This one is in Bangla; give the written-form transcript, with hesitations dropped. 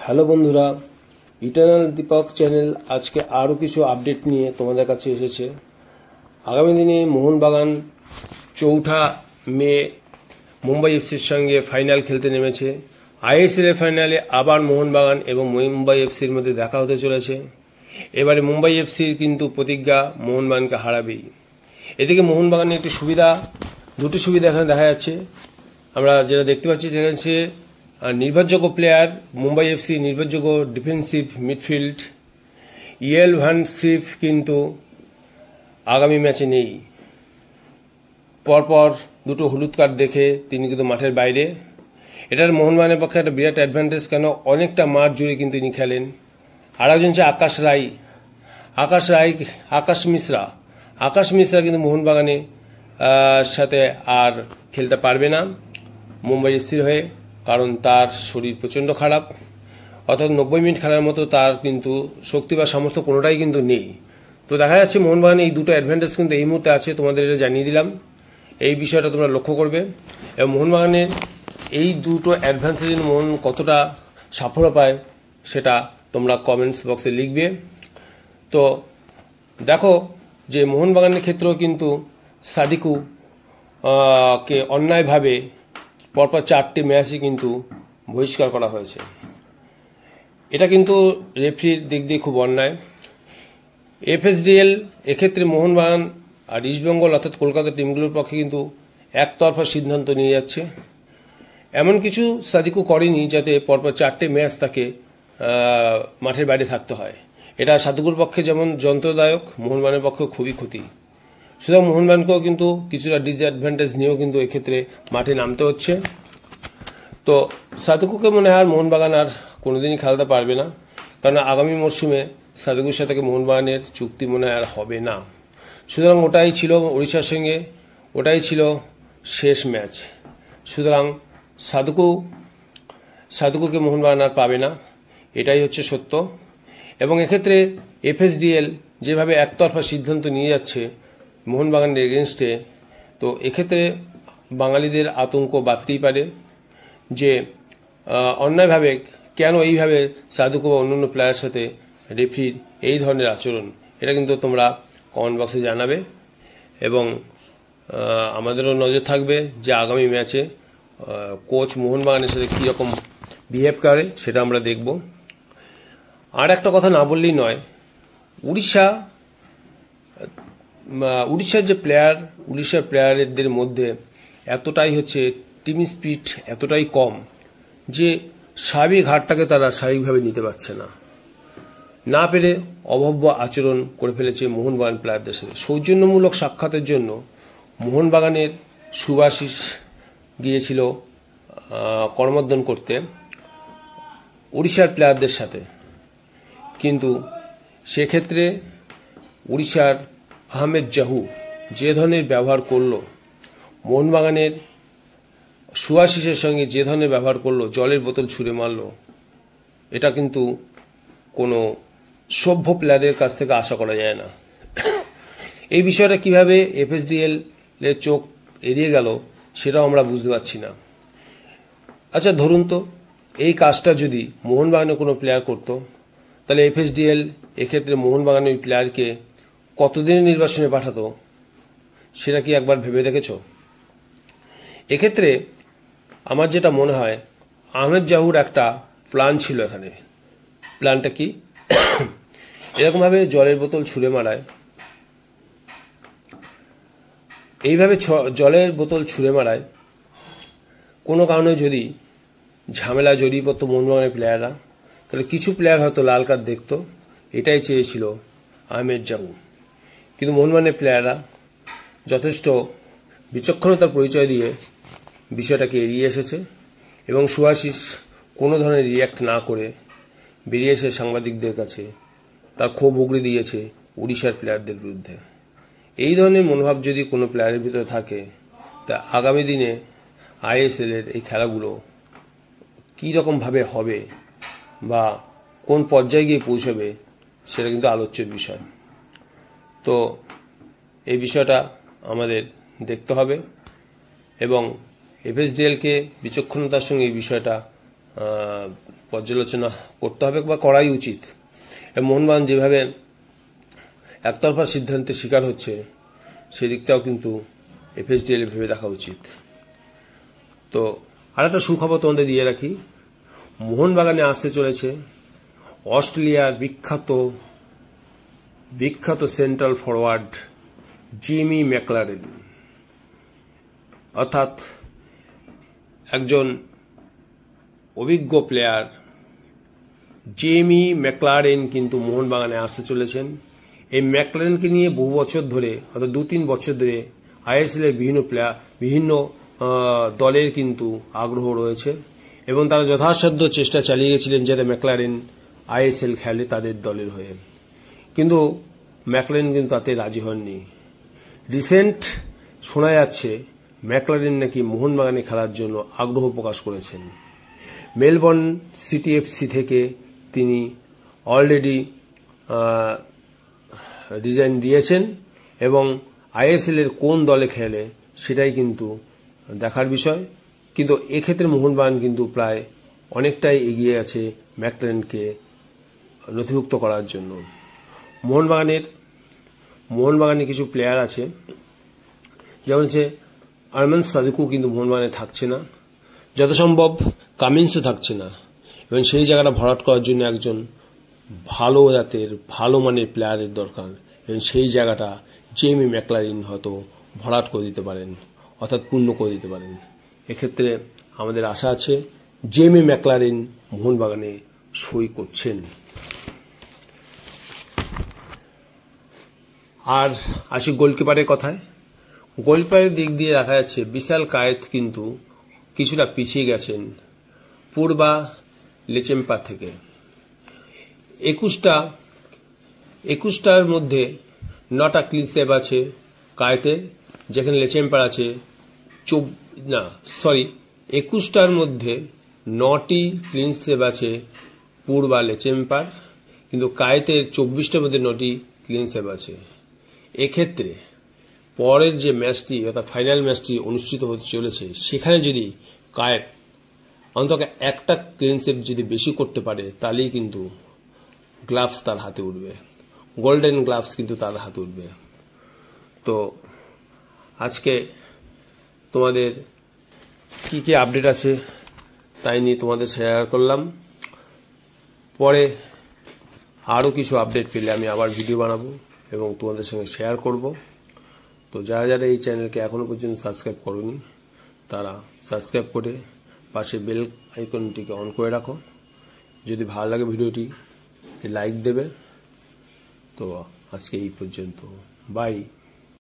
হ্যালো বন্ধুরা, ইটারনাল দীপক চ্যানেল আজকে আরও কিছু আপডেট নিয়ে তোমাদের কাছে এসেছে। আগামী দিনে মোহনবাগান 4 মে মুম্বাই এফসির সঙ্গে ফাইনাল খেলতে নেমেছে। আইএসএল এর ফাইনালে আবার মোহনবাগান এবং মুম্বাই এফসির মধ্যে দেখা হতে চলেছে। এবারে মুম্বাই এফসির কিন্তু প্রতিজ্ঞা মোহনবাগানকে হারাবেই। এদিকে মোহনবাগানের একটি দুটি সুবিধা এখানে দেখা যাচ্ছে। আমরা যেটা দেখতে পাচ্ছি সেখানে নির্ভরযোগ্য প্লেয়ার মুম্বাই এফসি, নির্ভরযোগ্য defensive midfield Yale van Saif কিন্তু আগামী ম্যাচে নেই। পরপর দুটো হলুদ কার্ড দেখে তিনি কিন্তু মাঠের বাইরে। এটার মোহনবাগানের পক্ষে একটা বিরাট অ্যাডভান্টেজ, কেন অনেকটা মাঠ জুড়ে কিন্তু তিনি খেলেন। আর একজন হচ্ছে আকাশ মিশ্রা কিন্তু মোহনবাগানে সাথে আর খেলতে পারবে না মুম্বাই এফসির হয়ে, কারণ তার শরীর প্রচণ্ড খারাপ। অর্থাৎ 90 মিনিট খেলার মতো তার কিন্তু শক্তি বা সামর্থ্য কোনোটাই কিন্তু নেই। তো দেখা যাচ্ছে মোহনবাগানে এই দুটো অ্যাডভান্টেজ কিন্তু এই মুহূর্তে আছে। তোমাদের এটা জানিয়ে দিলাম, এই বিষয়টা তোমরা লক্ষ্য করবে। এবং মোহনবাগানের এই দুটো অ্যাডভান্টেজে মোহন কতটা সাফল্য পায় সেটা তোমরা কমেন্টস বক্সে লিখবে। তো দেখো যে মোহনবাগানের ক্ষেত্রেও কিন্তু সাদিকু কে অন্যায়ভাবে পরপর 4টি ম্যাচই কিন্তু বহিষ্কার করা হয়েছে। এটা কিন্তু রেফারির দিক দিয়ে খুব অন্যায়। এফএসডিএল এক্ষেত্রে মোহনবাগান আর ইস্টবেঙ্গল অর্থাৎ কলকাতা টিমগুলোর পক্ষে কিন্তু একতরফা সিদ্ধান্ত নিয়ে যাচ্ছে। এমন কিছু সাদিকু করেনি যাতে পরপর 4টে ম্যাচ তাকে মাঠের বাইরে থাকতে হয়। এটা সাদিকুর পক্ষে যেমন যন্ত্রদায়ক, মোহনবাগানের পক্ষে খুবই ক্ষতি। সুতরাং মোহনবাগানকেও কিন্তু কিছুটা ডিসঅ্যাডভান্টেজ নিয়েও কিন্তু এক্ষেত্রে মাঠে নামতে হচ্ছে। তো সাদিকুকে মনে হয় আর মোহনবাগান আর কোনোদিনই খেলতে পারবে না, কারণ আগামী মরশুমে সাদিকুর সাথে মোহনবাগানের চুক্তি মনে হয় আর হবে না। সুতরাং ওটাই ছিল উড়িষ্যার সঙ্গে, ওটাই ছিল শেষ ম্যাচ। সুতরাং সাদিকুকে মোহনবাগান আর পাবে না, এটাই হচ্ছে সত্য। এবং এক্ষেত্রে এফএসডিএল যেভাবে একতরফা সিদ্ধান্ত নিয়ে যাচ্ছে মোহনবাগানের এগেনস্টে, তো এক্ষেত্রে বাঙালিদের আতঙ্ক বাড়তেই পারে যে অন্যায়ভাবে কেন এইভাবে সাদিকু বা অন্যান্য প্লেয়ারের সাথে রেফারির এই ধরনের আচরণ। এটা কিন্তু তোমরা কমেন্ট বক্সে জানাবে এবং আমাদেরও নজর থাকবে যে আগামী ম্যাচে কোচ মোহনবাগানের সাথে কীরকম বিহেভ করে সেটা আমরা দেখব। আর একটা কথা না বললেই নয়, উড়িষ্যার যে উড়িষ্যার প্লেয়ারদের মধ্যে এতটাই হচ্ছে টিম স্পিরিট এতটাই কম যে স্বাভাবিক হারটাকে তারা স্বাভাবিকভাবে নিতে পারছে না পেরে অভব্য আচরণ করে ফেলেছে মোহনবাগান প্লেয়ারদের সাথে। সৌজন্যমূলক সাক্ষাতের জন্য মোহনবাগানের সুভাশিস গিয়েছিল করমর্দন করতে উড়িষ্যার প্লেয়ারদের সাথে, কিন্তু সেক্ষেত্রে উড়িষ্যার আহমেদ জাহু যে ধরনের ব্যবহার করলো, মোহনবাগানের সুভাশিসের সঙ্গে যে ধরনের ব্যবহার করলো, জলের বোতল ছুঁড়ে মারলো, এটা কিন্তু কোনো সভ্য প্লেয়ারের কাছ থেকে আশা করা যায় না। এই বিষয়টা কিভাবে এফএসডিএল এর চোখ এড়িয়ে গেল সেটাও আমরা বুঝতে পারছি না। আচ্ছা ধরুন তো এই কাজটা যদি মোহনবাগানের কোনো প্লেয়ার করতো, তাহলে এফএসডিএল এক্ষেত্রে মোহনবাগানের ওই প্লেয়ারকে কতদিনের নির্বাসনে পাঠাতো সেটা কি একবার ভেবে দেখেছ? এক্ষেত্রে আমার যেটা মনে হয় আহমেদ জাহুর একটা প্ল্যান ছিল এখানে। প্ল্যানটা কি? এরকমভাবে জলের বোতল ছুঁড়ে মারায়, এইভাবে জলের বোতল ছুঁড়ে মারায় কোনো কারণে যদি ঝামেলা জড়িয়ে পড়তো মোহনবাগানের প্লেয়াররা, তাহলে কিছু প্লেয়ার হয়তো লাল কার্ড দেখতো। এটাই চেয়েছিল আহমেদ জাহু, কিন্তু মোহনবাগানের প্লেয়াররা যথেষ্ট বিচক্ষণতার পরিচয় দিয়ে বিষয়টাকে এড়িয়ে এসেছে এবং সুভাশিস কোনো ধরনের রিয়্যাক্ট না করে বেরিয়ে এসে সাংবাদিকদের কাছে তার ক্ষোভ উগড়ে দিয়েছে উড়িষ্যার প্লেয়ারদের বিরুদ্ধে। এই ধরনের মনোভাব যদি কোনো প্লেয়ারের ভিতরে থাকে, তা আগামী দিনে আইএসএল এর এই খেলাগুলো কী রকমভাবে হবে বা কোন পর্যায়ে গিয়ে পৌঁছবে সেটা কিন্তু আলোচ্যের বিষয়। তো এই বিষয়টা আমাদের দেখতে হবে এবং এফএসডিএলকে বিচক্ষণতার সঙ্গে এই বিষয়টা পর্যালোচনা করতে হবে বা করাই উচিত। মোহনবাগান যেভাবে একতরফা সিদ্ধান্তের শিকার হচ্ছে সেদিকটাও কিন্তু এফএসডিএল ভেবে দেখা উচিত। তো আর একটা সুখবর তোমাদের দিয়ে রাখি, মোহনবাগানে আসতে চলেছে অস্ট্রেলিয়ার বিখ্যাত সেন্ট্রাল ফরওয়ার্ড জিমি ম্যাকলারেন, অর্থাৎ একজন অভিজ্ঞ প্লেয়ার জিমি ম্যাকলারেন কিন্তু মোহনবাগানে আসতে চলেছেন। এই ম্যাকলারেনকে নিয়ে বহু বছর ধরে, অর্থাৎ 2-3 বছর ধরে আইএসএল এর বিভিন্ন দলের কিন্তু আগ্রহ রয়েছে এবং তারা যথাসাধ্য চেষ্টা চালিয়ে গেছিলেন যাতে ম্যাকলারেন আইএসএল খেলে তাদের দলের হয়ে, কিন্তু ম্যাকলারেন কিন্তু তাতে রাজি হননি। রিসেন্ট শোনা যাচ্ছে ম্যাকলারেন নাকি মোহনবাগানে খেলার জন্য আগ্রহ প্রকাশ করেছেন। মেলবোর্ন সিটি এফসি থেকে তিনি অলরেডি রিজাইন দিয়েছেন এবং আইএসএল এর কোন দলে খেলে সেটাই কিন্তু দেখার বিষয়। কিন্তু এক্ষেত্রে মোহনবাগান কিন্তু প্রায় অনেকটাই এগিয়ে আছে ম্যাকলারেনকে নথিভুক্ত করার জন্য। মোহনবাগানে কিছু প্লেয়ার আছে, যেমন হচ্ছে আরমান সাদিকও কিন্তু মোহনবাগানে থাকছে না, যত সম্ভব কামিন্সও থাকছে না, এবং সেই জায়গাটা ভরাট করার জন্য একজন ভালো জাতের ভালো মানের প্লেয়ারের দরকার, এবং সেই জায়গাটা জিমি ম্যাকলারেন হয়তো ভরাট করে দিতে পারেন, অর্থাৎ পূর্ণ করে দিতে পারেন। এক্ষেত্রে আমাদের আশা আছে জিমি ম্যাকলারেন মোহনবাগানে সই করছেন। আর আসি গোলকিপারের কথায়। গোলকিপারের দিক দিয়ে দেখা যাচ্ছে বিশাল কায়েত কিন্তু কিছুটা পিছিয়ে গেছেন পূর্বা লেচেম্পা থেকে। 21টার মধ্যে 9টা ক্লিন সেভ আছে কায়েতের, যেখানে লেচেম্পার আছে 21টার মধ্যে 9টি ক্লিন সেভ আছে পূর্বা লেচেম্পার, কিন্তু কায়েতের 24টার মধ্যে 9টি ক্লিন সেভ আছে। এক্ষেত্রে পরের যে ম্যাচটি অর্থাৎ ফাইনাল ম্যাচটি অনুষ্ঠিত হতে চলেছে সেখানে যদি কায়েত অন্তত একটা ক্লিন সেভ যদি বেশি করতে পারে তাহলেই কিন্তু গ্লাভস তার হাতে উঠবে, গোল্ডেন গ্লাভস কিন্তু তার হাতে উঠবে। তো আজকে তোমাদের কি আপডেট আছে তাই নিয়ে তোমাদের শেয়ার করলাম। পরে আরও কিছু আপডেট পেলে আমি আবার ভিডিও বানাবো এবং তোমাদের সঙ্গে শেয়ার করব। তো যারা এই চ্যানেলকে এখনো পর্যন্ত সাবস্ক্রাইব করোনি তারা সাবস্ক্রাইব করে পাশে বেল আইকনটিকে অন করে রাখো। যদি ভালো লাগে ভিডিওটি লাইক দেবে। তো আজকে এই পর্যন্ত, বাই।